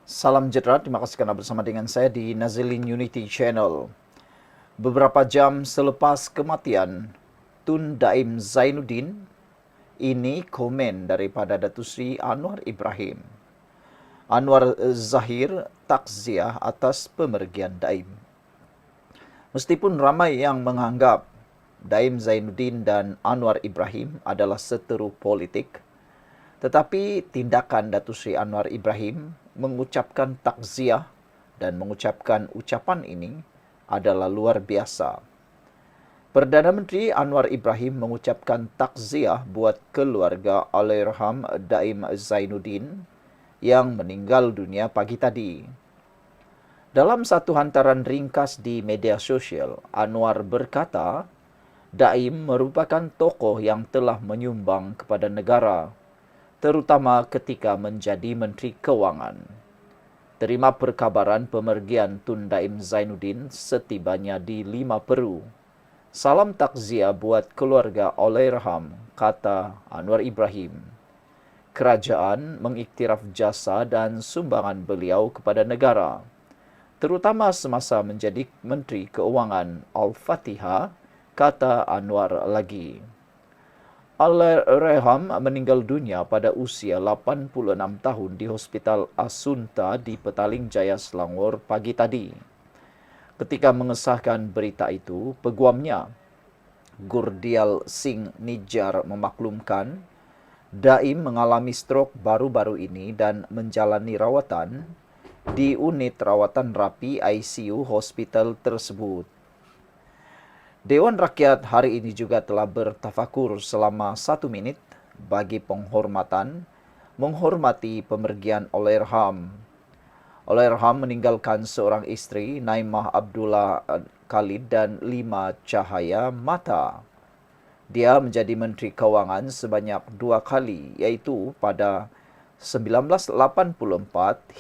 Salam sejahtera, terima kasih kerana bersama dengan saya di Nazilin Unity Channel. Beberapa jam selepas kematian Tun Daim Zainuddin, ini komen daripada Datuk Seri Anwar Ibrahim. Anwar Zahir takziah atas pemergian Daim. Meskipun ramai yang menganggap Daim Zainuddin dan Anwar Ibrahim adalah seteru politik, tetapi tindakan Datuk Seri Anwar Ibrahim mengucapkan takziah dan mengucapkan ucapan ini adalah luar biasa. Perdana Menteri Anwar Ibrahim mengucapkan takziah buat keluarga Allahyarham Daim Zainuddin yang meninggal dunia pagi tadi. Dalam satu hantaran ringkas di media sosial, Anwar berkata, Daim merupakan tokoh yang telah menyumbang kepada negara, terutama ketika menjadi Menteri Kewangan. Terima perkabaran pemergian Tun Daim Zainuddin setibanya di Lima Peru. Salam takziah buat keluarga Allahyarham, kata Anwar Ibrahim. Kerajaan mengiktiraf jasa dan sumbangan beliau kepada negara, terutama semasa menjadi Menteri Keuangan. Al-Fatihah, kata Anwar lagi. Allahyarham meninggal dunia pada usia 86 tahun di Hospital Asunta di Petaling Jaya, Selangor pagi tadi. Ketika mengesahkan berita itu, peguamnya, Gurdial Singh Nijjar, memaklumkan Daim mengalami strok baru-baru ini dan menjalani rawatan di unit rawatan rapi ICU hospital tersebut. Dewan Rakyat hari ini juga telah bertafakur selama 1 minit bagi penghormatan menghormati pemergian Allahyarham. Allahyarham meninggalkan seorang isteri, Naimah Abdullah Khalid, dan 5 cahaya mata. Dia menjadi Menteri Kewangan sebanyak 2 kali, iaitu pada 1984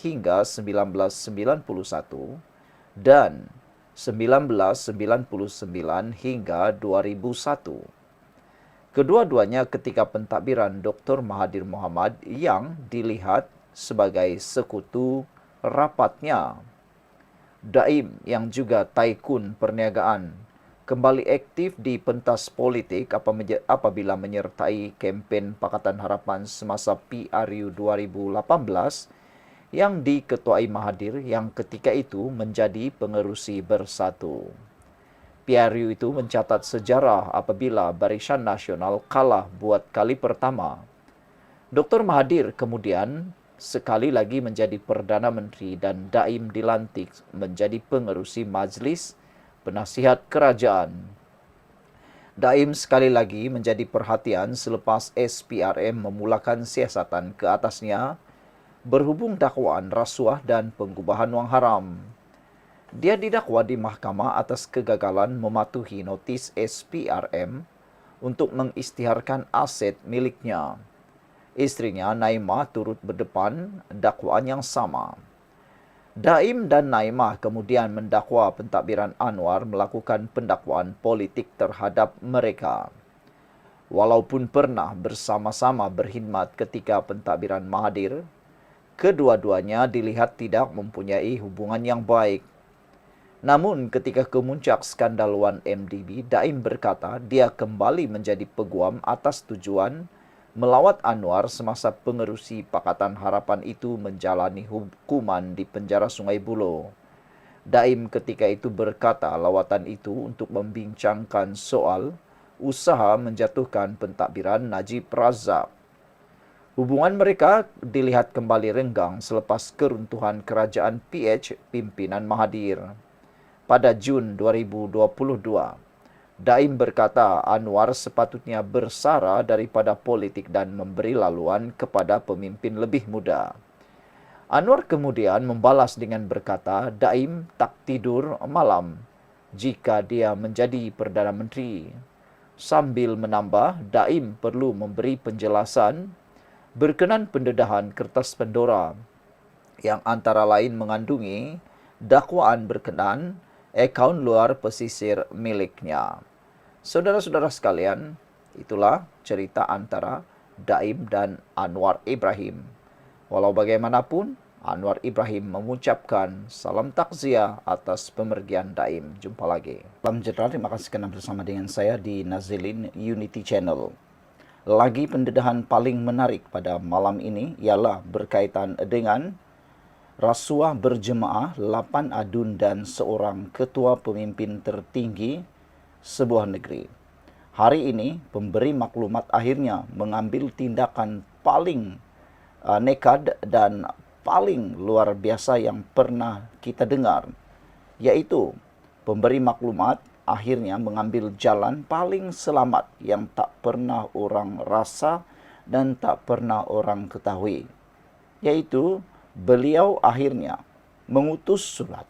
hingga 1991 dan 1999 hingga 2001. Kedua-duanya ketika pentadbiran Dr. Mahathir Mohamad yang dilihat sebagai sekutu rapatnya. Daim yang juga taikun perniagaan kembali aktif di pentas politik apabila menyertai kempen Pakatan Harapan semasa PRU 2018 yang diketuai Mahathir yang ketika itu menjadi pengerusi bersatu. PRU itu mencatat sejarah apabila Barisan Nasional kalah buat kali pertama. Dr. Mahathir kemudian sekali lagi menjadi Perdana Menteri dan Daim dilantik menjadi pengerusi Majlis Penasihat Kerajaan. Daim sekali lagi menjadi perhatian selepas SPRM memulakan siasatan ke atasnya berhubung dakwaan rasuah dan pengubahan wang haram. Dia didakwa di mahkamah atas kegagalan mematuhi notis SPRM untuk mengisytiharkan aset miliknya. Isterinya Naimah turut berdepan dakwaan yang sama. Daim dan Naimah kemudian mendakwa pentadbiran Anwar melakukan pendakwaan politik terhadap mereka. Walaupun pernah bersama-sama berkhidmat ketika pentadbiran Mahathir, kedua-duanya dilihat tidak mempunyai hubungan yang baik. Namun ketika kemuncak skandal 1MDB, Daim berkata dia kembali menjadi peguam atas tujuan melawat Anwar semasa pengerusi Pakatan Harapan itu menjalani hukuman di penjara Sungai Buloh. Daim ketika itu berkata lawatan itu untuk membincangkan soal usaha menjatuhkan pentadbiran Najib Razak. Hubungan mereka dilihat kembali renggang selepas keruntuhan kerajaan PH pimpinan Mahathir. Pada Jun 2022, Daim berkata Anwar sepatutnya bersara daripada politik dan memberi laluan kepada pemimpin lebih muda. Anwar kemudian membalas dengan berkata Daim tak tidur malam jika dia menjadi Perdana Menteri. Sambil menambah, Daim perlu memberi penjelasan berkenan pendedahan kertas Pandora yang antara lain mengandungi dakwaan berkenaan akaun luar pesisir miliknya. Saudara-saudara sekalian, itulah cerita antara Daim dan Anwar Ibrahim. Walau bagaimanapun, Anwar Ibrahim mengucapkan salam takziah atas pemergian Daim. Jumpa lagi. Salam sejahtera, terima kasih kerana bersama dengan saya di Nazilin Unity Channel. Lagi pendedahan paling menarik pada malam ini ialah berkaitan dengan rasuah berjemaah 8 adun dan seorang ketua pemimpin tertinggi sebuah negeri. Hari ini, pemberi maklumat akhirnya mengambil tindakan paling nekad dan paling luar biasa yang pernah kita dengar, yaitu pemberi maklumat akhirnya mengambil jalan paling selamat yang tak pernah orang rasa dan tak pernah orang ketahui, yaitu beliau akhirnya mengutus surat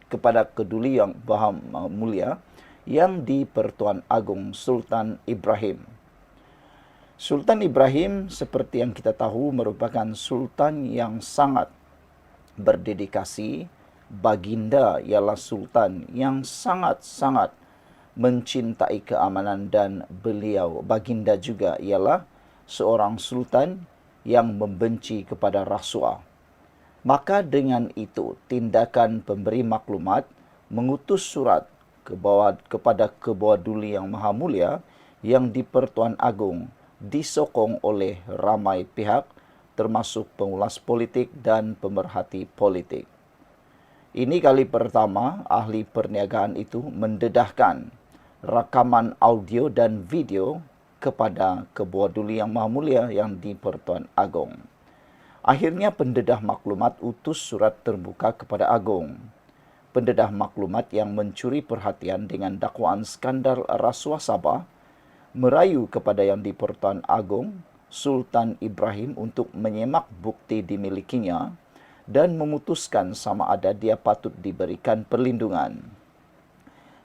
kepada Keduli Yang Maha Mulia yang di-Pertuan Agong Sultan Ibrahim. Sultan Ibrahim seperti yang kita tahu merupakan sultan yang sangat berdedikasi. Baginda ialah sultan yang sangat-sangat mencintai keamanan dan beliau, baginda juga ialah seorang sultan yang membenci kepada rasuah. Maka dengan itu tindakan pemberi maklumat mengutus surat kepada Keduli Yang Maha Mulia yang di-Pertuan Agong disokong oleh ramai pihak termasuk pengulas politik dan pemerhati politik. Ini kali pertama ahli perniagaan itu mendedahkan rakaman audio dan video kepada Keduli Yang Maha Mulia yang di-Pertuan Agong. Akhirnya pendedah maklumat utus surat terbuka kepada Agong. Pendedah maklumat yang mencuri perhatian dengan dakwaan skandal rasuah Sabah merayu kepada yang di-Pertuan Agong Sultan Ibrahim untuk menyemak bukti dimilikinya dan memutuskan sama ada dia patut diberikan perlindungan.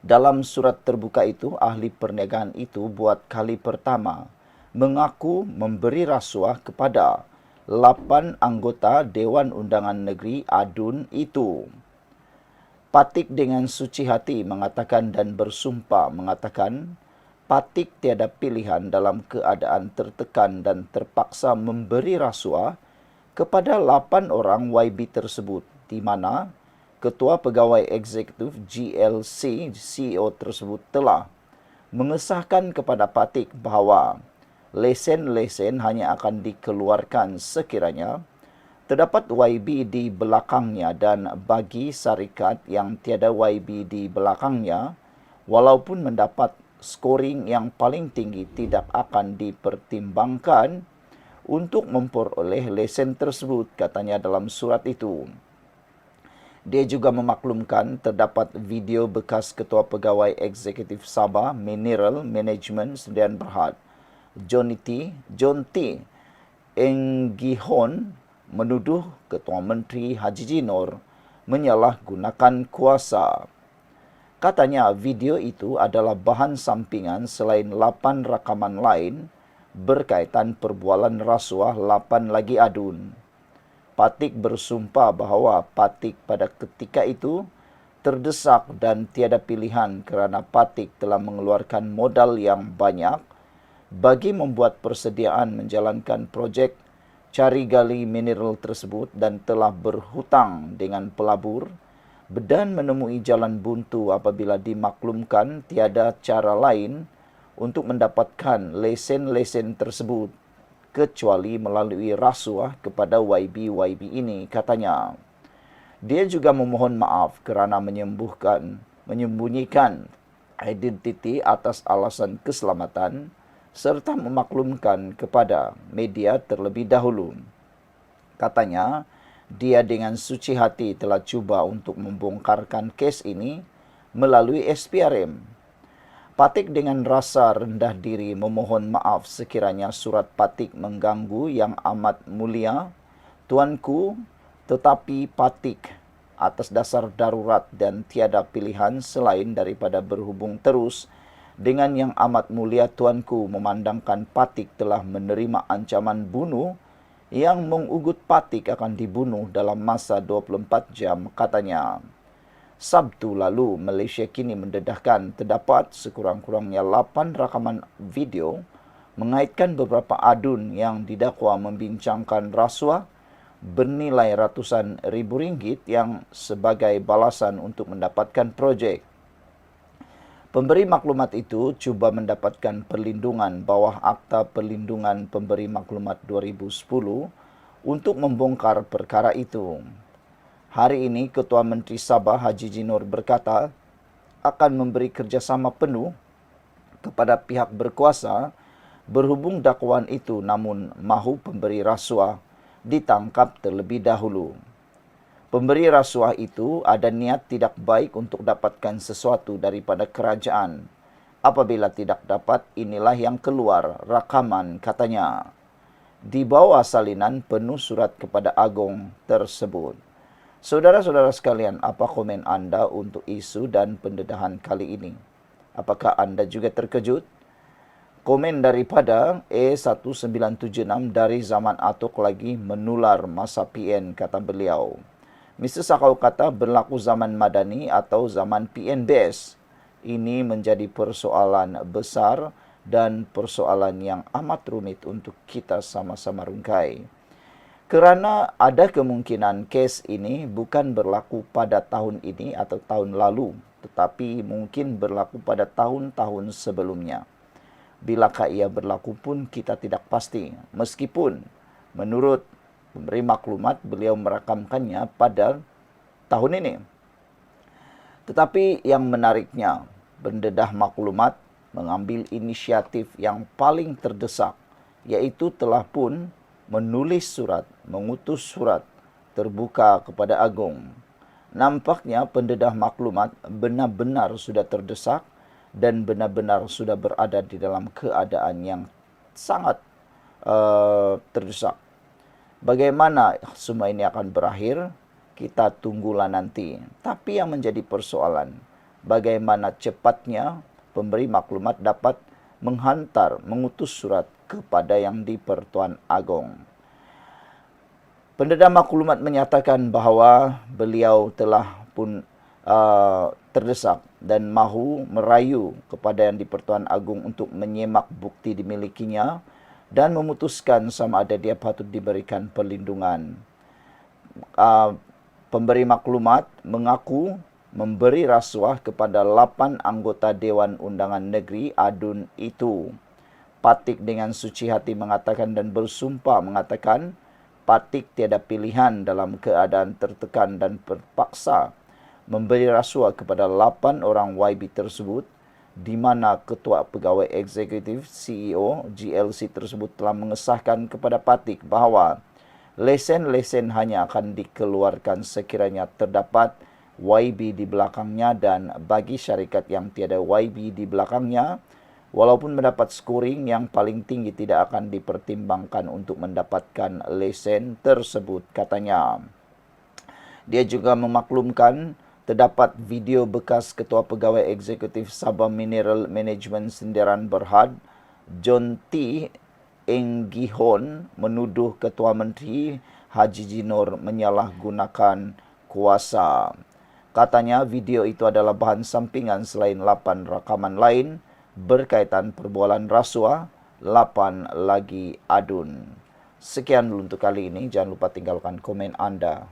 Dalam surat terbuka itu, ahli perniagaan itu buat kali pertama mengaku memberi rasuah kepada 8 anggota Dewan Undangan Negeri Adun itu. Patik dengan suci hati mengatakan dan bersumpah mengatakan, Patik tiada pilihan dalam keadaan tertekan dan terpaksa memberi rasuah kepada 8 orang YB tersebut, di mana Ketua Pegawai Eksekutif GLC CEO tersebut telah mengesahkan kepada Patik bahawa lesen-lesen hanya akan dikeluarkan sekiranya terdapat YB di belakangnya, dan bagi syarikat yang tiada YB di belakangnya, walaupun mendapat skoring yang paling tinggi tidak akan dipertimbangkan untuk memperoleh lesen tersebut, katanya dalam surat itu. Dia juga memaklumkan terdapat video bekas Ketua Pegawai Eksekutif Sabah Mineral Management Sdn Bhd, John T. Enggihon menuduh Ketua Menteri Haji Jinor menyalahgunakan kuasa. Katanya video itu adalah bahan sampingan selain 8 rakaman lain berkaitan perbualan rasuah 8 lagi adun. Patik bersumpah bahawa Patik pada ketika itu terdesak dan tiada pilihan kerana Patik telah mengeluarkan modal yang banyak bagi membuat persediaan menjalankan projek cari gali mineral tersebut dan telah berhutang dengan pelabur dan menemui jalan buntu apabila dimaklumkan tiada cara lain untuk mendapatkan lesen-lesen tersebut kecuali melalui rasuah kepada YB ini, katanya. Dia juga memohon maaf kerana menyembunyikan identiti atas alasan keselamatan serta memaklumkan kepada media terlebih dahulu. Katanya, dia dengan suci hati telah cuba untuk membongkarkan kes ini melalui SPRM. Patik dengan rasa rendah diri memohon maaf sekiranya surat Patik mengganggu yang amat mulia Tuanku, tetapi Patik atas dasar darurat dan tiada pilihan selain daripada berhubung terus dengan yang amat mulia Tuanku memandangkan Patik telah menerima ancaman bunuh yang mengugut Patik akan dibunuh dalam masa 24 jam, katanya. Sabtu lalu, Malaysia kini mendedahkan terdapat sekurang-kurangnya 8 rakaman video mengaitkan beberapa adun yang didakwa membincangkan rasuah bernilai ratusan ribu ringgit yang sebagai balasan untuk mendapatkan projek. Pemberi maklumat itu cuba mendapatkan perlindungan bawah Akta Perlindungan Pemberi Maklumat 2010 untuk membongkar perkara itu. Hari ini, Ketua Menteri Sabah Haji Jinor berkata akan memberi kerjasama penuh kepada pihak berkuasa berhubung dakwaan itu, namun mahu pemberi rasuah ditangkap terlebih dahulu. Pemberi rasuah itu ada niat tidak baik untuk dapatkan sesuatu daripada kerajaan. Apabila tidak dapat, inilah yang keluar rakaman, katanya. Di bawah salinan penuh surat kepada Agong tersebut. Saudara-saudara sekalian, apa komen anda untuk isu dan pendedahan kali ini? Apakah anda juga terkejut? Komen daripada E1976 dari zaman Atok lagi menular masa PN, kata beliau. Mr. Sakau kata berlaku zaman Madani atau zaman PNBS. Ini menjadi persoalan besar dan persoalan yang amat rumit untuk kita sama-sama rungkai. Kerana ada kemungkinan kes ini bukan berlaku pada tahun ini atau tahun lalu, tetapi mungkin berlaku pada tahun-tahun sebelumnya. Bilakah ia berlaku pun kita tidak pasti, meskipun menurut pemberi maklumat beliau merakamkannya pada tahun ini. Tetapi yang menariknya, pendedah maklumat mengambil inisiatif yang paling terdesak, yaitu telah pun menulis surat, mengutus surat terbuka kepada Agong. Nampaknya pendedah maklumat benar-benar sudah terdesak dan benar-benar sudah berada di dalam keadaan yang sangat terdesak. Bagaimana semua ini akan berakhir, kita tunggulah nanti. Tapi yang menjadi persoalan, bagaimana cepatnya pemberi maklumat dapat mengutus surat kepada yang di-Pertuan Agong. Pendedah maklumat menyatakan bahawa beliau telah pun terdesak dan mahu merayu kepada yang di-Pertuan Agong untuk menyemak bukti dimilikinya dan memutuskan sama ada dia patut diberikan perlindungan. Pemberi maklumat mengaku memberi rasuah kepada 8 anggota Dewan Undangan Negeri ADUN itu. Patik dengan suci hati mengatakan dan bersumpah mengatakan Patik tiada pilihan dalam keadaan tertekan dan terpaksa memberi rasuah kepada 8 orang YB tersebut, di mana Ketua Pegawai Eksekutif CEO GLC tersebut telah mengesahkan kepada Patik bahawa lesen-lesen hanya akan dikeluarkan sekiranya terdapat YB di belakangnya, dan bagi syarikat yang tiada YB di belakangnya, walaupun mendapat scoring yang paling tinggi tidak akan dipertimbangkan untuk mendapatkan lesen tersebut, katanya. Dia juga memaklumkan terdapat video bekas Ketua Pegawai Eksekutif Sabah Mineral Management Sindiran Berhad, John T. Enggihon, menuduh Ketua Menteri Haji Jinor menyalahgunakan kuasa. Katanya video itu adalah bahan sampingan selain 8 rakaman lain berkaitan perbualan rasuah, 8 lagi adun. Sekian dulu untuk kali ini. Jangan lupa tinggalkan komen anda.